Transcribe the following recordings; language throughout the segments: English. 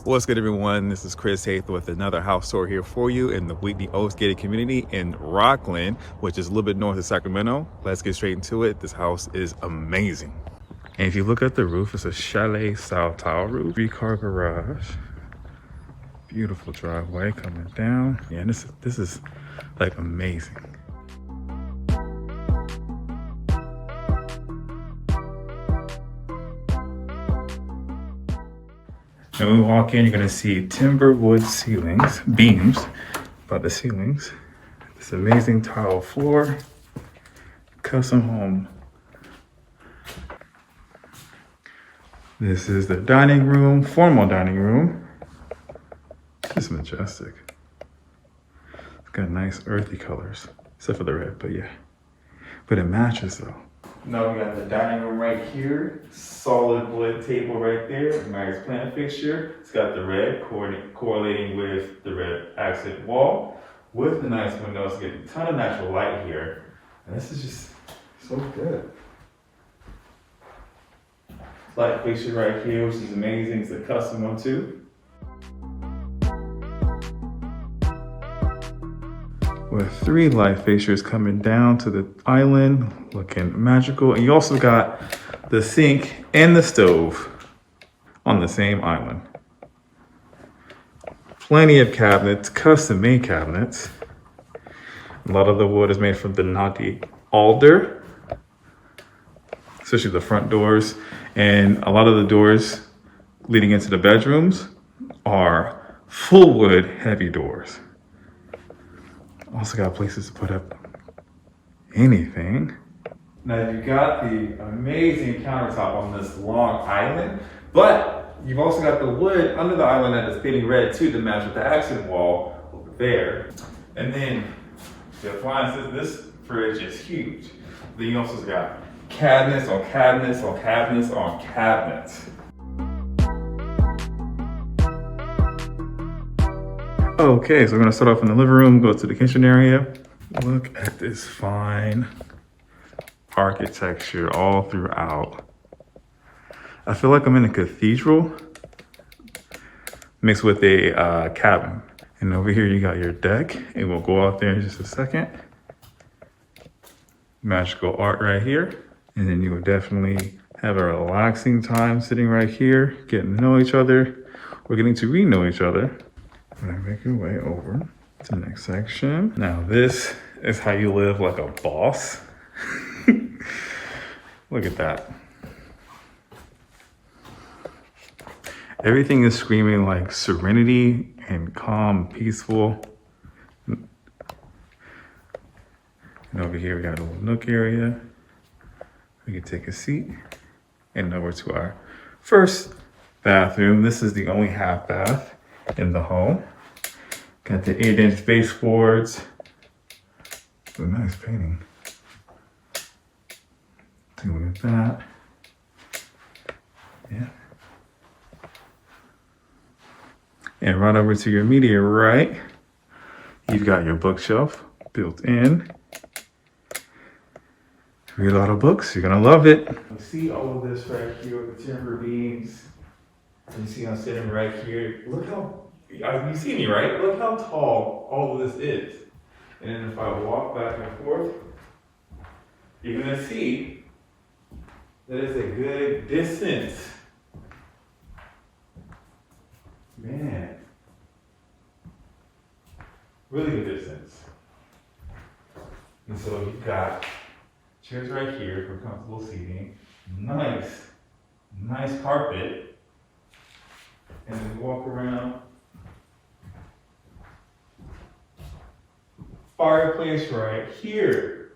What's good, everyone? This is Chris Haith with another house tour here for you in the Whitney Oaks gated community in Rocklin, which is a little bit north of Sacramento. Let's get straight into it. This house is amazing. And if you look at the roof, it's a chalet style tile roof, 3-car garage, beautiful driveway coming down. Yeah, this is like amazing. And when we walk in, you're gonna see timber wood ceilings, beams by the ceilings. This amazing tile floor, custom home. This is the dining room, formal dining room. Just majestic. It's got nice earthy colors, except for the red, but yeah. But it matches though. Now we got the dining room right here, solid wood table right there, nice plant fixture. It's got the red correlating with the red accent wall with the nice windows. Get a ton of natural light here. And this is just so good. Light fixture right here, which is amazing. It's a custom one too. With 3 light fixtures coming down to the island, looking magical. And you also got the sink and the stove on the same island. Plenty of cabinets, custom made cabinets. A lot of the wood is made from the knotty alder, especially the front doors. And a lot of the doors leading into the bedrooms are full wood heavy doors. Also got places to put up anything. Now you got the amazing countertop on this long island, but you've also got the wood under the island that is fading red too to match with the accent wall over there. And then the appliances, this fridge is huge. Then you also got cabinets on cabinets on cabinets on cabinets. Okay, so we're gonna start off in the living room, go to the kitchen area. Look at this fine architecture all throughout. I feel like I'm in a cathedral mixed with a cabin. And over here you got your deck, and we'll go out there in just a second. Magical art right here. And then you will definitely have a relaxing time sitting right here, getting to know each other. We're getting to re-know each other. I'm gonna make your way over to the next section. Now this is how you live like a boss. Look at that. Everything is screaming like serenity and calm, peaceful. And over here we got a little nook area. We can take a seat and over to our first bathroom. This is the only half bath in the home. Got the 8-inch baseboards. It's a nice painting. Take a look at that. Yeah. And right over to your immediate right, you've got your bookshelf built in. Read a lot of books, you're gonna love it. You see all of this right here with the timber beams. And you see I'm sitting right here. Look how, you see me, right? Look how tall all of this is. And then if I walk back and forth, you're gonna see that it's a good distance. Man, really good distance. And so you've got chairs right here for comfortable seating. Nice carpet. And then walk around. Fireplace right here.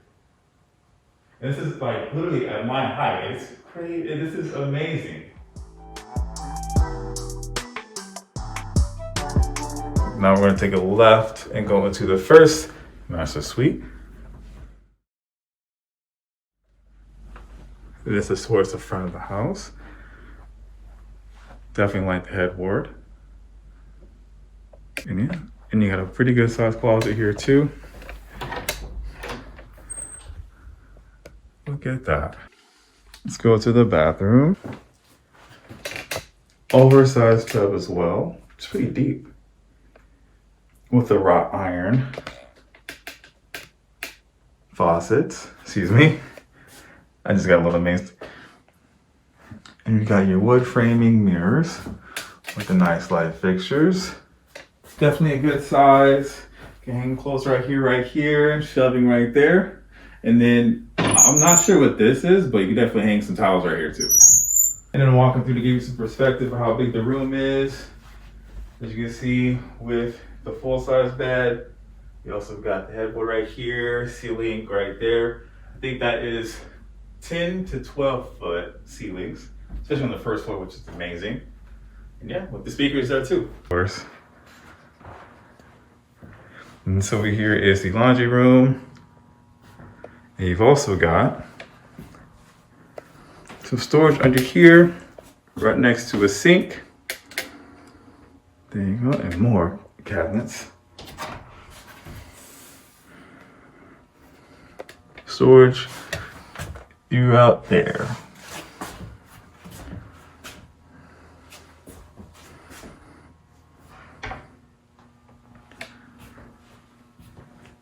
And this is like literally at my height. It's crazy. This is amazing. Now we're going to take a left and go into the first master suite. This is towards the front of the house. Definitely like the headboard. And yeah, and you got a pretty good sized closet here too. Look at that. Let's go to the bathroom. Oversized tub as well. It's pretty deep. With the wrought iron faucets, excuse me. I just got a little amazed. And you got your wood framing mirrors with the nice light fixtures. Definitely a good size. You can hang clothes right here, shelving right there. And then I'm not sure what this is, but you can definitely hang some towels right here too. And then walking through to give you some perspective of how big the room is. As you can see with the full-size bed, you also got the headboard right here, ceiling right there. I think that is 10 to 12 foot ceilings, especially on the first floor, which is amazing. And yeah, with the speakers there too. Of course. And so over here is the laundry room. And you've also got some storage under here, right next to a sink. There you go, and more cabinets. Storage throughout there.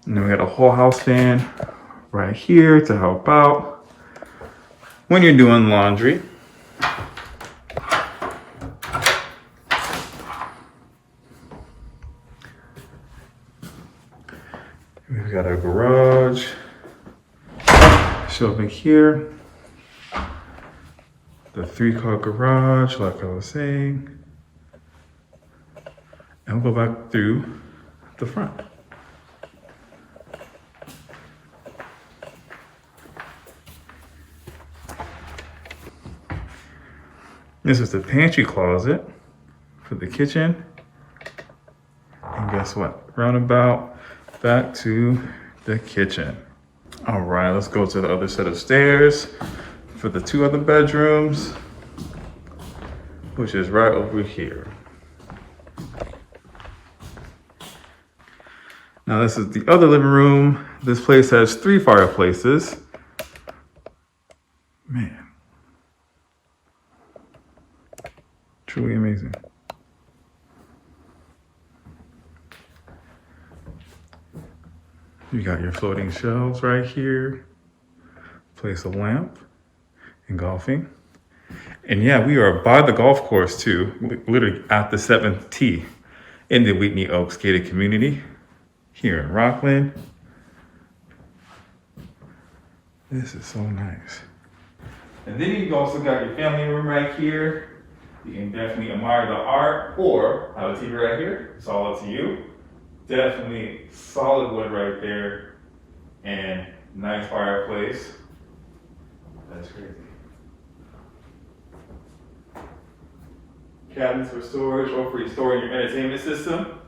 And then we got a whole house fan right here to help out when you're doing laundry. We've got a garage shelving here. The 3-car garage, like I was saying. And we'll go back through the front. This is the pantry closet for the kitchen. And guess what? Roundabout back to the kitchen. All right, let's go to the other set of stairs for the 2 other bedrooms, which is right over here. Now this is the other living room. This place has 3 fireplaces. Man, truly amazing. You got your floating shelves right here. Place a lamp and golfing. And yeah, we are by the golf course too, literally at the 7th tee in the Whitney Oaks gated community here in Rocklin. This is so nice. And then you also got your family room right here. You can definitely admire the art or have a TV right here. It's all up to you. Definitely solid wood right there and nice fireplace. That's crazy. Cabinets for storage or for storing your entertainment system.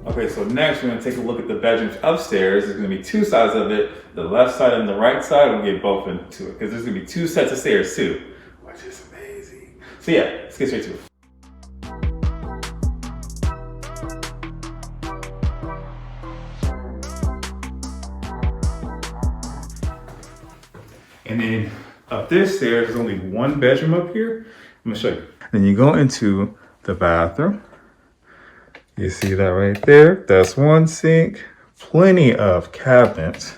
Okay, so next we're gonna take a look at the bedrooms upstairs. There's gonna be 2 sides of it. The left side and the right side, we'll get both into it because there's gonna be 2 sets of stairs too, which is amazing. So yeah, let's get straight to it. And then up this stairs, there's only 1 bedroom up here. I'm gonna show you. Then you go into the bathroom. You see that right there? That's 1 sink, plenty of cabinets.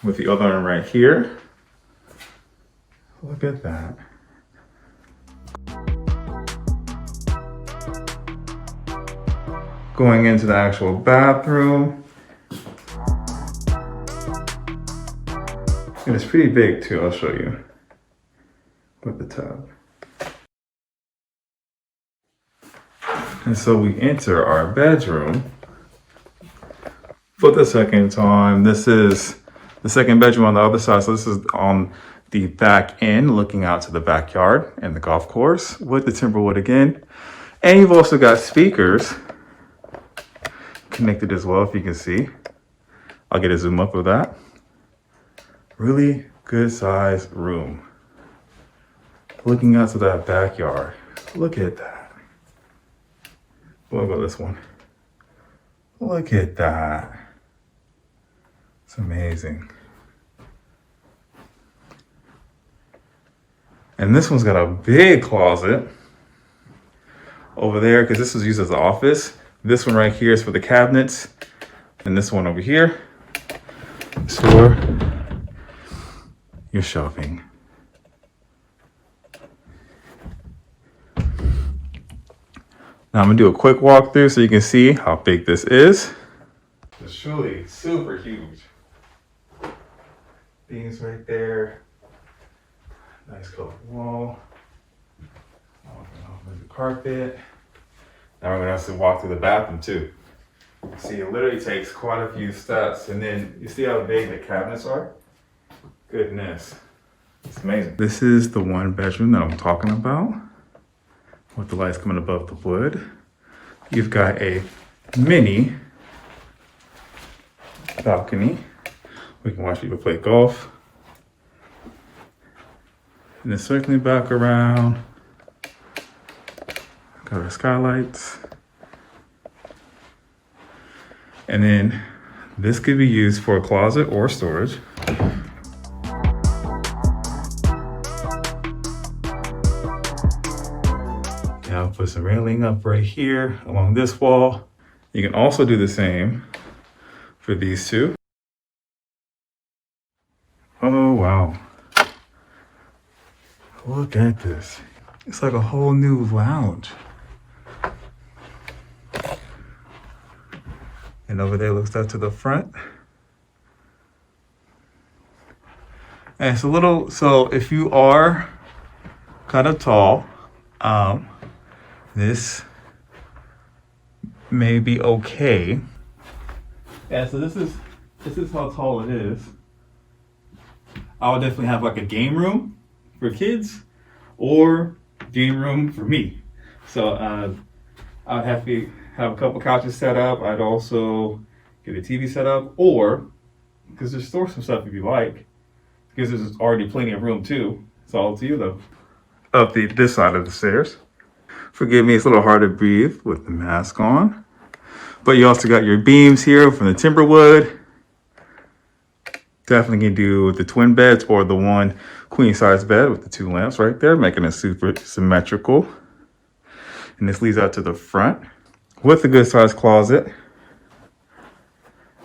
With the other one right here. Look at that. Going into the actual bathroom. And it's pretty big too, I'll show you. With the tub. And so we enter our bedroom for the second time. This is the second bedroom on the other side. So this is on the back end, looking out to the backyard and the golf course with the timber wood again. And you've also got speakers connected as well, if you can see. I'll get a zoom up of that. Really good size room. Looking out to that backyard. Look at that. What about this one? Look at that. It's amazing. And this one's got a big closet over there because this was used as an office. This one right here is for the cabinets. And this one over here is for your shelving. Now I'm gonna do a quick walkthrough so you can see how big this is. It's truly super huge. Beams right there. Nice color wall. Over the carpet. Now we're gonna have to walk through the bathroom too. See, it literally takes quite a few steps, and then you see how big the cabinets are? Goodness, it's amazing. This is the one bedroom that I'm talking about, with the lights coming above the wood. You've got a mini balcony. We can watch people play golf. And then circling back around, got our skylights. And then this could be used for a closet or storage. Now I'll put some railing up right here along this wall. You can also do the same for these two. Oh, wow. Look at this. It's like a whole new lounge. And over there looks out to the front. And it's a little, so if you are kind of tall, this may be okay. Yeah, so this is how tall it is. I would definitely have like a game room for kids or game room for me. So I'd have to have a couple couches set up. I'd also get a TV set up, or because there's store some stuff if you like, because there's already plenty of room too. It's all up to you though. Up this side of the stairs. Forgive me, it's a little hard to breathe with the mask on. But you also got your beams here from the timber wood. Definitely can do the twin beds or the one queen size bed with the two lamps right there, making it super symmetrical. And this leads out to the front with a good sized closet.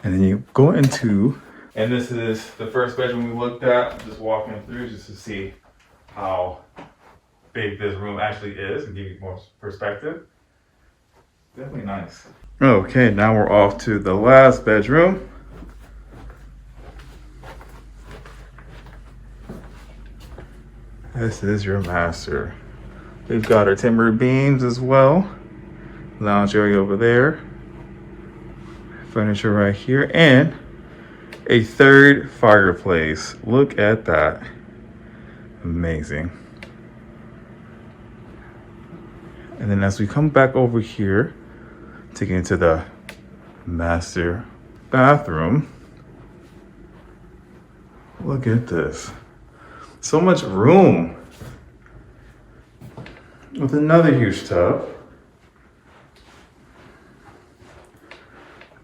And then you go into, and this is the first bedroom we looked at, just walking through just to see how big this room actually is and give you more perspective. Definitely nice. Okay, now we're off to the last bedroom. This is your master. We've got our timber beams as well. Lounge area over there. Furniture right here. And a third fireplace. Look at that. Amazing. And then as we come back over here to get into the master bathroom, look at this. So much room with another huge tub.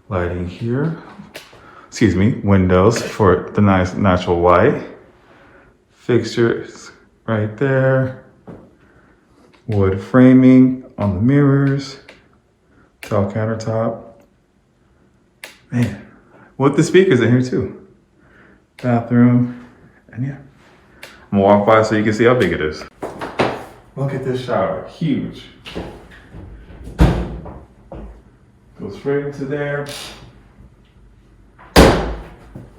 Lighting here. Excuse me, windows for the nice natural light. Fixtures right there. Wood framing on the mirrors. Tile countertop. Man, with the speakers in here too. Bathroom, and yeah. I'm gonna walk by so you can see how big it is. Look at this shower, huge. Goes straight into there.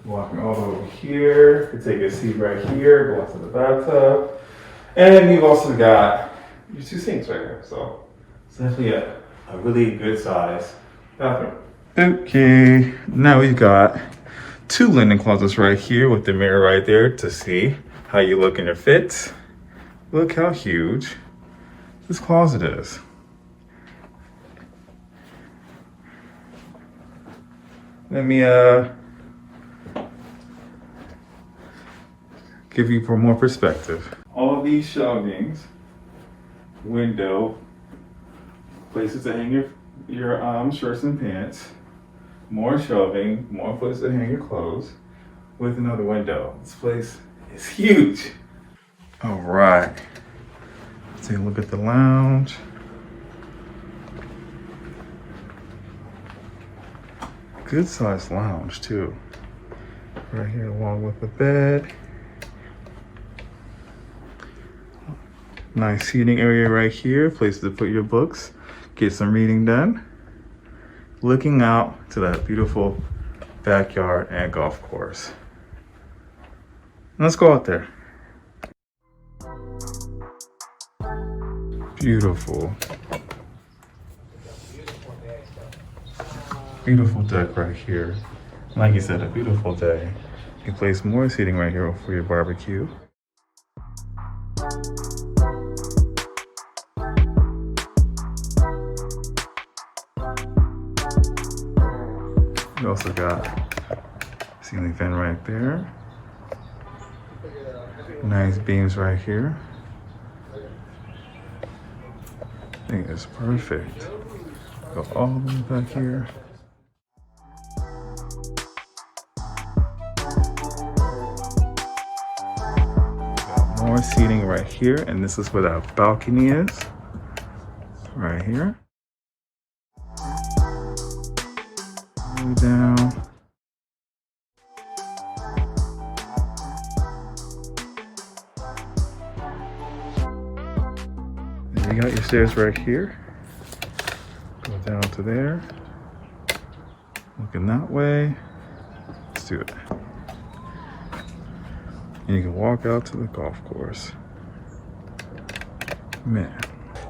Walking all over here. You can take a seat right here, go into the bathtub. And you've also got your two sinks right here. So it's definitely a really good size bathroom. Okay, now we've got two linen closets right here with the mirror right there to see how you look in your fits. Look how huge this closet is. Let me give you for more perspective. All of these shelvings, window, places to hang your shirts and pants, more shelving, more places to hang your clothes, with another window. This place is huge. All right. Let's take a look at the lounge. Good sized lounge too. Right here along with the bed. Nice seating area right here. Place to put your books. Get some reading done. Looking out to that beautiful backyard and golf course. Let's go out there. Beautiful. Beautiful deck right here. Like you said, a beautiful day. You can place more seating right here for your barbecue. You also got ceiling fan right there. Nice beams right here. I think it's perfect. Go all the way back here. Got more seating right here, and this is where that balcony is. Right here. Way down. You got your stairs right here. Go down to there. Looking that way. Let's do it. And you can walk out to the golf course. Man.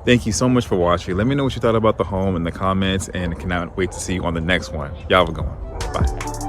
Thank you so much for watching. Let me know what you thought about the home in the comments, and cannot wait to see you on the next one. Y'all have a good one. Bye.